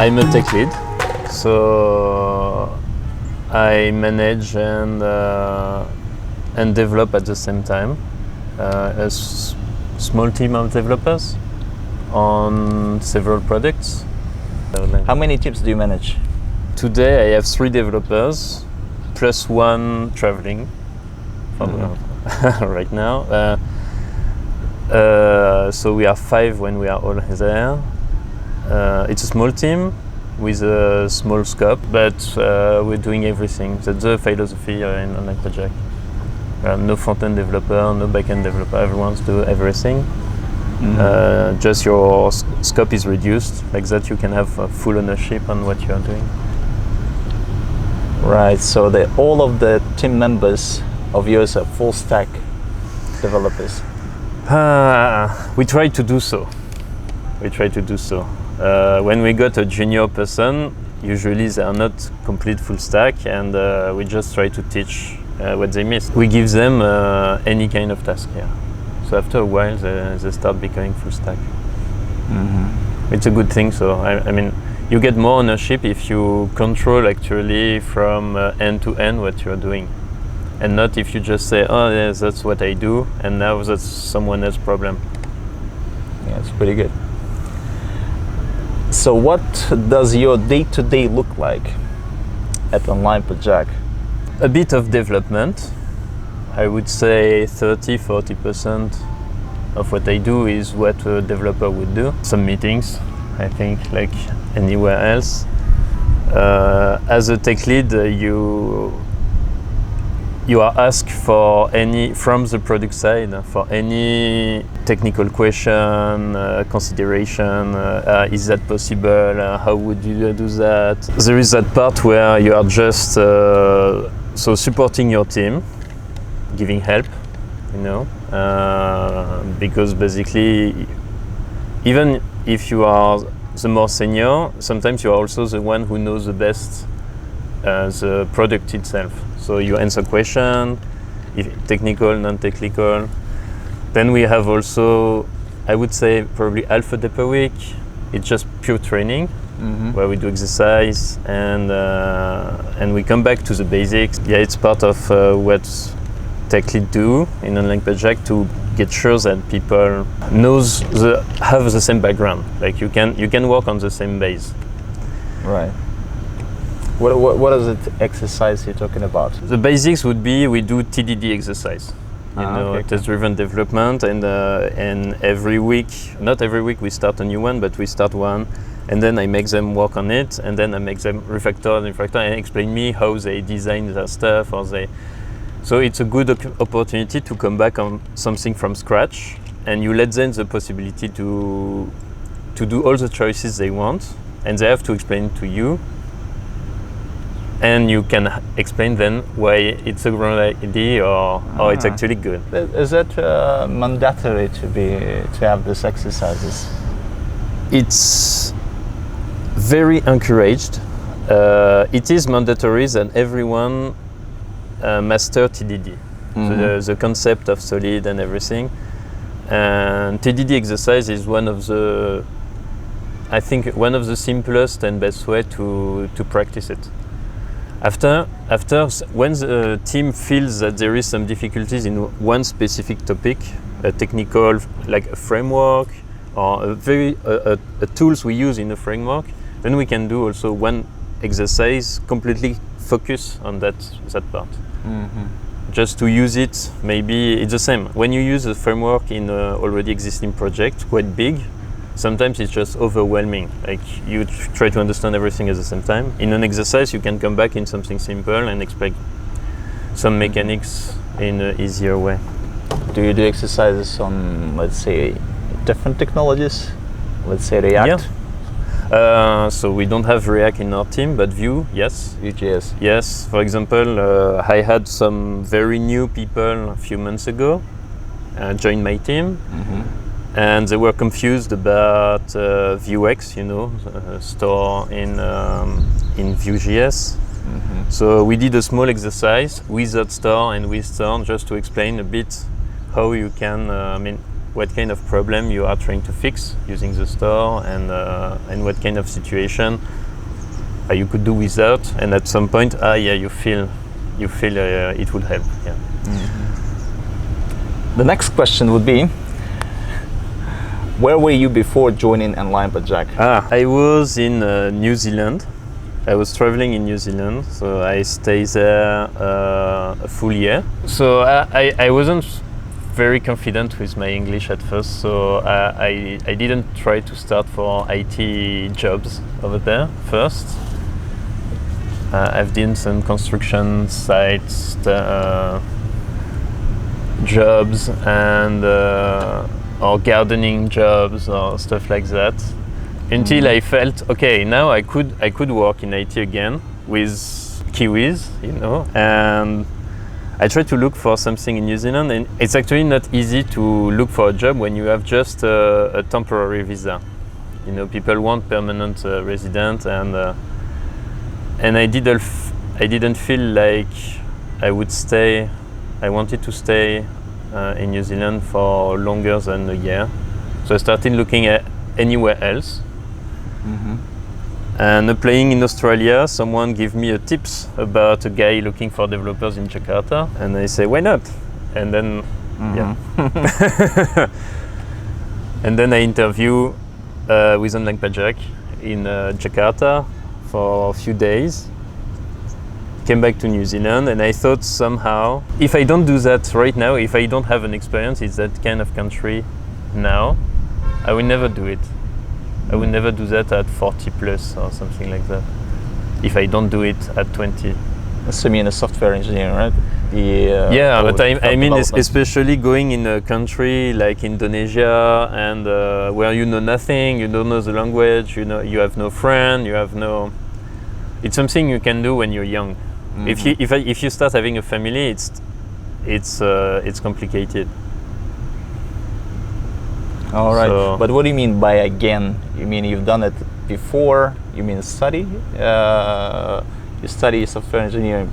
I'm a tech lead, so I manage and develop at the same time a small team of developers on several products. How many teams do you manage? Today I have 3 developers plus 1 traveling right now. So we are 5 when we are all there. It's a small team with a small scope, but we're doing everything. That's the philosophy in OnlinePajak. No front-end developer, no back-end developer, everyone's do everything. Just your scope is reduced, like that you can have full ownership on what you are doing. Right, so all of the team members of yours are full stack developers? We try to do so. When we got a junior person, usually they are not complete full stack, and we just try to teach what they miss. We give them any kind of task here. So after a while, they start becoming full stack. It's a good thing. So I mean, you get more ownership if you control actually from end to end what you are doing, and not if you just say, "Oh, yes, that's what I do," and now that's someone else's problem. Yeah, it's pretty good. So what does your day-to-day look like at OnlinePajak? A bit of development. I would say 30-40% of what I do is what a developer would do. Some meetings, I think, like anywhere else. As a tech lead, you are asked for from the product side for any technical question, consideration. Is that possible? How would you do that? There is that part where you are just supporting your team, giving help, because basically, even if you are the more senior, sometimes you are also the one who knows the best the product itself. So you answer questions, technical, non-technical. Then we have also, I would say, probably half a day per week. It's just pure training, where we do exercise and we come back to the basics. Yeah, it's part of what tech lead do in OnlinePajak to get sure that people have the same background. Like you can work on the same base. Right. What is the exercise you're talking about? The basics would be we do TDD exercise, test-driven development, and every week, not every week we start a new one, but we start one, and then I make them work on it, and then I make them refactor, and explain me how they design their stuff, So it's a good opportunity to come back on something from scratch, and you let them the possibility to do all the choices they want, and they have to explain to you. And you can explain then why it's a wrong idea or it's actually good. Is that mandatory to have these exercises? It's very encouraged. It is mandatory that everyone master TDD, so the concept of solid and everything. And TDD exercise is one of the simplest and best way to practice it. After, when the team feels that there is some difficulties in one specific topic, a technical, like a framework, or a tools we use in the framework, then we can do also one exercise completely focus on that part. Just to use it, maybe it's the same. When you use a framework in an already existing project, quite big, sometimes it's just overwhelming. Like you try to understand everything at the same time. In an exercise, you can come back in something simple and explain some mechanics in an easier way. Do you do exercises on, let's say, different technologies? Let's say React? Yeah. So we don't have React in our team, but Vue, yes. Vue.js. Yes. For example, I had some very new people a few months ago join my team. And they were confused about Vuex, store in Vue.js. So we did a small exercise with that store and with store just to explain a bit how you can, what kind of problem you are trying to fix using the store, and what kind of situation you could do without. And at some point, you feel it would help. Yeah. The next question would be, where were you before joining OnlinePajak? I was in New Zealand. I was traveling in New Zealand, so I stayed there a full year. So I wasn't very confident with my English at first, so I didn't try to start for IT jobs over there first. I've done some construction sites jobs and or gardening jobs or stuff like that, until I felt okay, now I could work in IT again with Kiwis, you know. And I tried to look for something in New Zealand, and it's actually not easy to look for a job when you have just a temporary visa. You know, people want permanent resident, and I didn't feel like I would stay. I wanted to stay in New Zealand for longer than a year, so I started looking at anywhere else. And applying in Australia, someone gave me a tips about a guy looking for developers in Jakarta, and I say, why not? And then and then I interview with OnlinePajak in Jakarta for a few days. Came back to New Zealand, and I thought somehow, if I don't do that right now, if I don't have an experience in that kind of country now, I will never do it. I will never do that at 40 plus or something like that, if I don't do it at 20. So you mean a software engineer, right? Yeah, but I mean especially going in a country like Indonesia, and where you know nothing, you don't know the language, you know, you have no friend, you have no. It's something you can do when you're young. If you start having a family, it's complicated. All right. So, but what do you mean by again? You mean you've done it before? You mean study? You study software engineering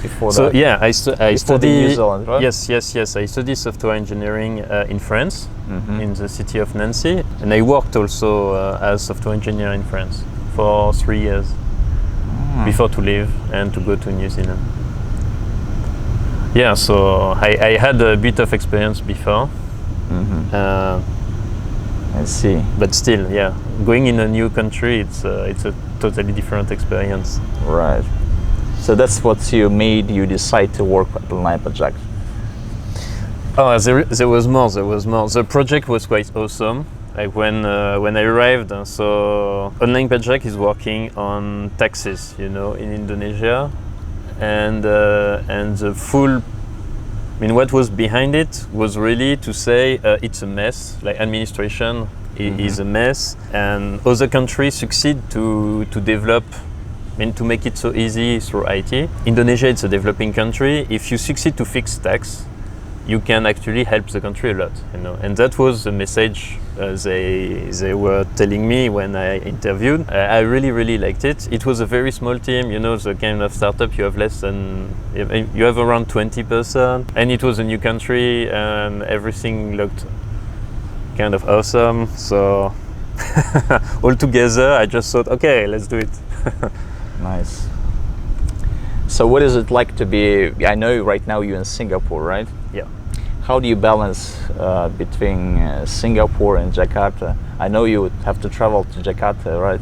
before so that? Yeah, I study New Zealand, right? Yes. I studied software engineering in France, in the city of Nancy, and I worked also as software engineer in France for 3 years before to leave and to go to New Zealand. Yeah, so I had a bit of experience before. I see. But still, yeah, going in a new country, it's a totally different experience. Right. So that's what made you decide to work at OnlinePajak. Oh, there was more. The project was quite awesome. Like when I arrived, so OnlinePajak is working on taxes, you know, in Indonesia, and the full. I mean, what was behind it was really to say it's a mess. Like administration is a mess, and other countries succeed to develop. I mean, to make it so easy through IT. Indonesia, it's a developing country. If you succeed to fix tax, you can actually help the country a lot, you know. And that was the message they were telling me when I interviewed. I really liked it. It was a very small team, you know, the kind of startup you have you have around 20%, and it was a new country, and everything looked kind of awesome. So all together, I just thought, okay, let's do it. Nice. So what is it like to be, I know right now you're in Singapore, right? Yeah. How do you balance between Singapore and Jakarta? I know you would have to travel to Jakarta, right?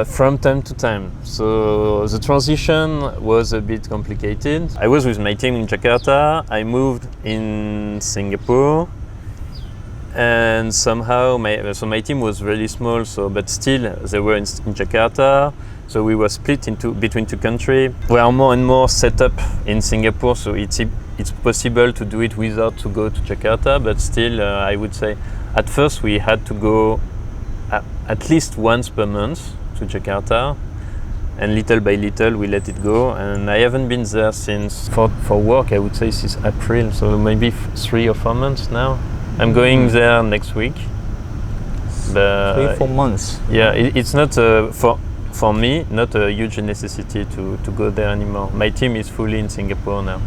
From time to time. So the transition was a bit complicated. I was with my team in Jakarta. I moved in Singapore, and somehow my team was really small. But still they were in Jakarta. So we were split between two countries. We are more and more set up in Singapore, so it's possible to do it without to go to Jakarta. But still, I would say, at first we had to go at least once per month to Jakarta, and little by little we let it go. And I haven't been there since for work. I would say since April, so maybe 3 or 4 months now. I'm going there next week. But 3 or 4 months. Yeah, it's not for me, not a huge necessity to go there anymore. My team is fully in Singapore now.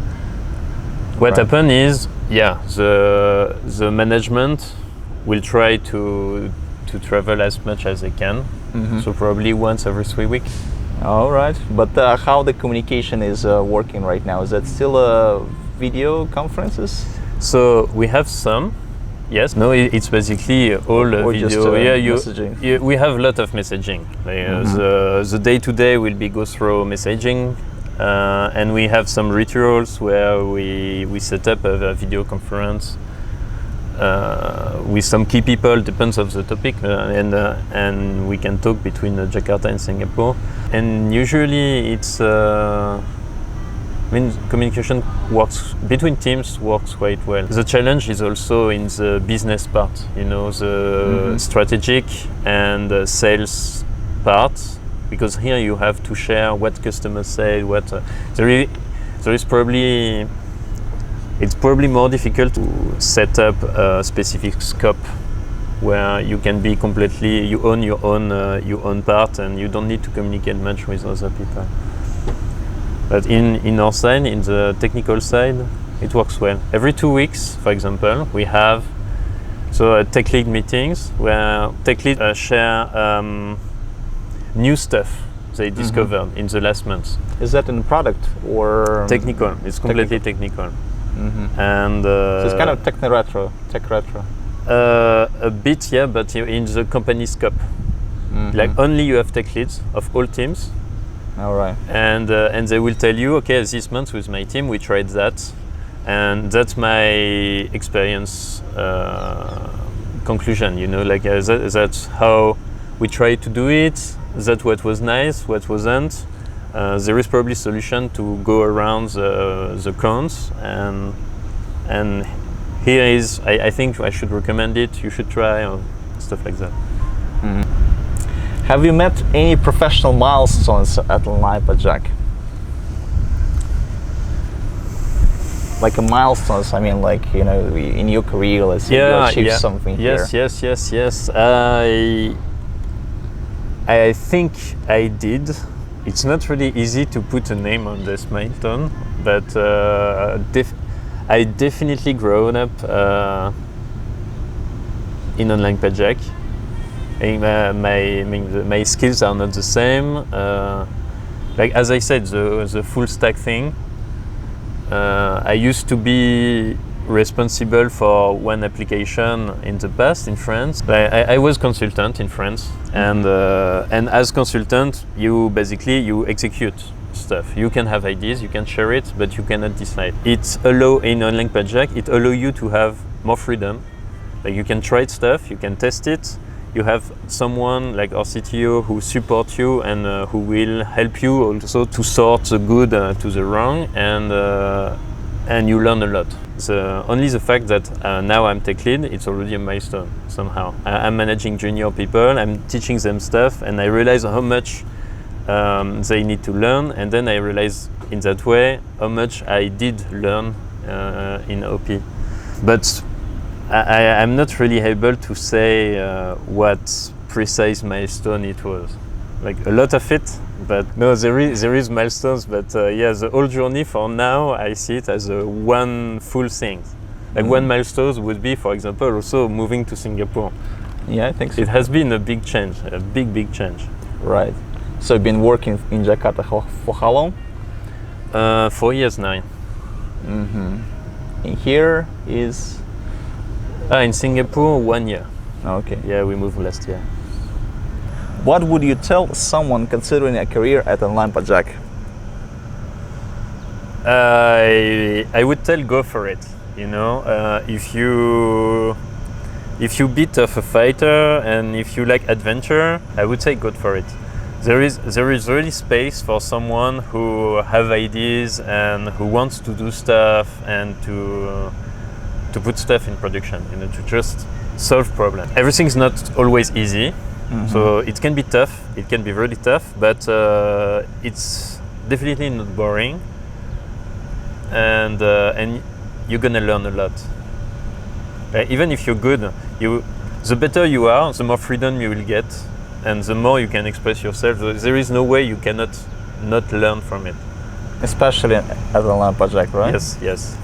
What happened is yeah, the management will try to travel as much as they can. So probably once every 3 weeks. All right, but how the communication is working right now? Is that still video conferences? So we have some. Yes. No, it's basically all Or video. just, messaging? We have a lot of messaging. The day-to-day will be go through messaging, and we have some rituals where we set up a video conference with some key people, depends of the topic, and we can talk between Jakarta and Singapore. And usually it's. Communication works between teams works quite well. The challenge is also in the business part, the strategic and sales part, because here you have to share what customers say. It's probably more difficult to set up a specific scope where you can be completely, you own your own part, and you don't need to communicate much with other people. But in our side, in the technical side, it works well. Every 2 weeks, for example, we have tech lead meetings where tech lead share new stuff they discovered in the last months. Is that in the product or technical? It's completely technical. And so it's kind of tech retro. A bit, yeah, but in the company scope. Like only you have tech leads of all teams. All right. And they will tell you, okay, this month with my team we tried that, and that's my experience conclusion. That's how we tried to do it. That's what was nice, what wasn't. There is probably solution to go around the cons, and here is I think I should recommend it. You should try, or stuff like that. Have you met any professional milestones at OnlinePajak? Like a milestones, I mean, like, in your career, let's say you achieved something here. Yes. I think I did. It's not really easy to put a name on this milestone, but I definitely grown up in OnlinePajak. My skills are not the same. Like as I said, the full stack thing. I used to be responsible for one application in the past in France. I was consultant in France, and as consultant, you execute stuff. You can have ideas, you can share it, but you cannot decide. In OnlinePajak, it allows you to have more freedom. Like you can try stuff, you can test it. You have someone like our CTO who supports you and who will help you also to sort the good to the wrong, and you learn a lot. Only the fact that now I'm tech lead, it's already a milestone somehow. I'm managing junior people, I'm teaching them stuff, and I realize how much they need to learn, and then I realize in that way how much I did learn in OP. But I'm not really able to say what precise milestone it was. Like a lot of it, but no, there is milestones. But the whole journey for now, I see it as one full thing. Like one milestone would be, for example, also moving to Singapore. Yeah, I think so. It has been a big change, a big change. Right. So you've been working in Jakarta for how long? 4 years now. And here is. In Singapore, 1 year. Okay. Yeah, we moved last year. What would you tell someone considering a career at OnlinePajak? I would tell go for it. If you bit of a fighter and if you like adventure, I would say go for it. There is really space for someone who have ideas and who wants to do stuff and to put stuff in production, to just solve problems. Everything's not always easy, so it can be tough. It can be really tough, but it's definitely not boring, and you're gonna learn a lot. Even if you're good, the better you are, the more freedom you will get, and the more you can express yourself. There is no way you cannot not learn from it. Especially at OnlinePajak, right? Yes.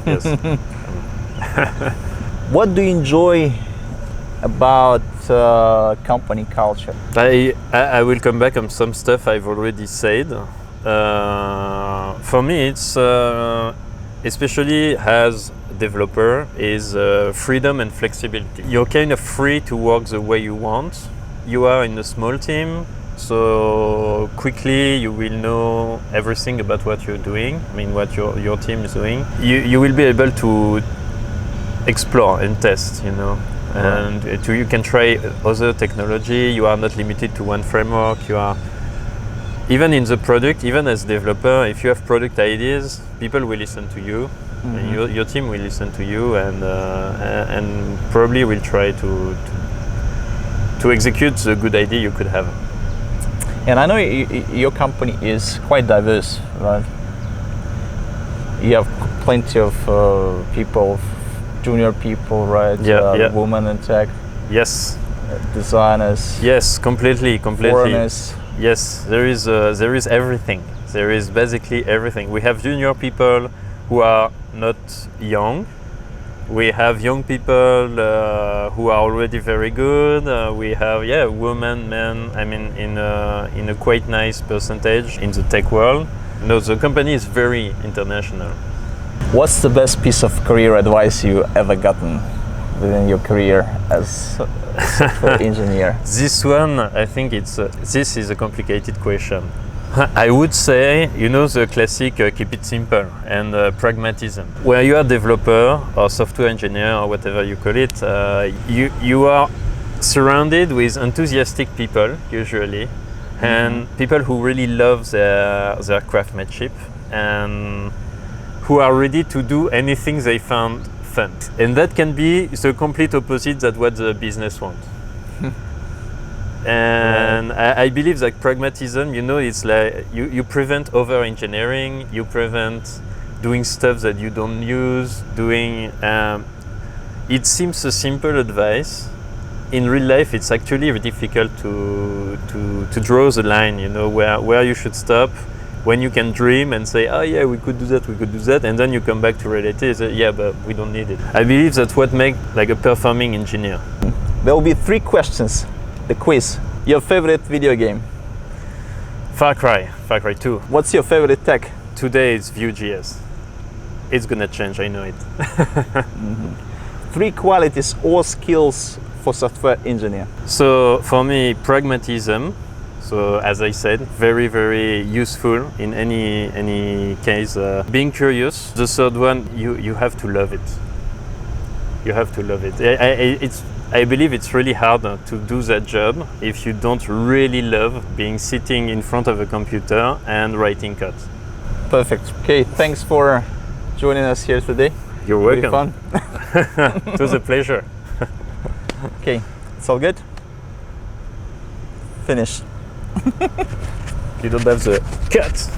What do you enjoy about company culture? I will come back on some stuff I've already said. For me, it's especially as a developer is freedom and flexibility. You're kind of free to work the way you want. You are in a small team, so quickly you will know everything about what you're doing. I mean, what your team is doing. You will be able to explore and test, you know. And you can try other technology. You are not limited to one framework. You are even in the product, even as developer, if you have product ideas, people will listen to you. And your team will listen to you, and probably will try to execute the good idea you could have. And I know your company is quite diverse, right? You have plenty of people, junior people, right? Women in tech. Yes. Designers. Yes, completely. Foreigners. Yes, there is everything. There is basically everything. We have junior people who are not young. We have young people who are already very good. We have women, men. I mean, in a quite nice percentage in the tech world. No, the company is very international. What's the best piece of career advice you ever gotten within your career as a software engineer? This one, I think this is a complicated question. I would say, you know, the classic keep it simple and pragmatism. Where you are developer or software engineer or whatever you call it, you are surrounded with enthusiastic people usually, and people who really love their craftsmanship and who are ready to do anything they found fun. And that can be the complete opposite that what the business wants. And I believe that pragmatism, you know, it's like you prevent over engineering, you prevent doing stuff that you don't use, it seems a simple advice. In real life, it's actually difficult to draw the line, you know, where you should stop, when you can dream and say, oh yeah, we could do that, and then you come back to reality and say, yeah, but we don't need it. I believe that's what makes like a performing engineer. There will be 3 questions. The quiz. Your favorite video game? Far Cry 2. What's your favorite tech? Today it's Vue.js. It's gonna change, I know it. 3 qualities or skills for software engineer. So for me, pragmatism. So as I said, very, very useful in any case. Being curious. The third one, you have to love it. You have to love it. I believe it's really hard to do that job if you don't really love sitting in front of a computer and writing code. Perfect. Okay, thanks for joining us here today. You're welcome. Fun. It was a pleasure. Okay, it's all good? Finish. You don't have the cut.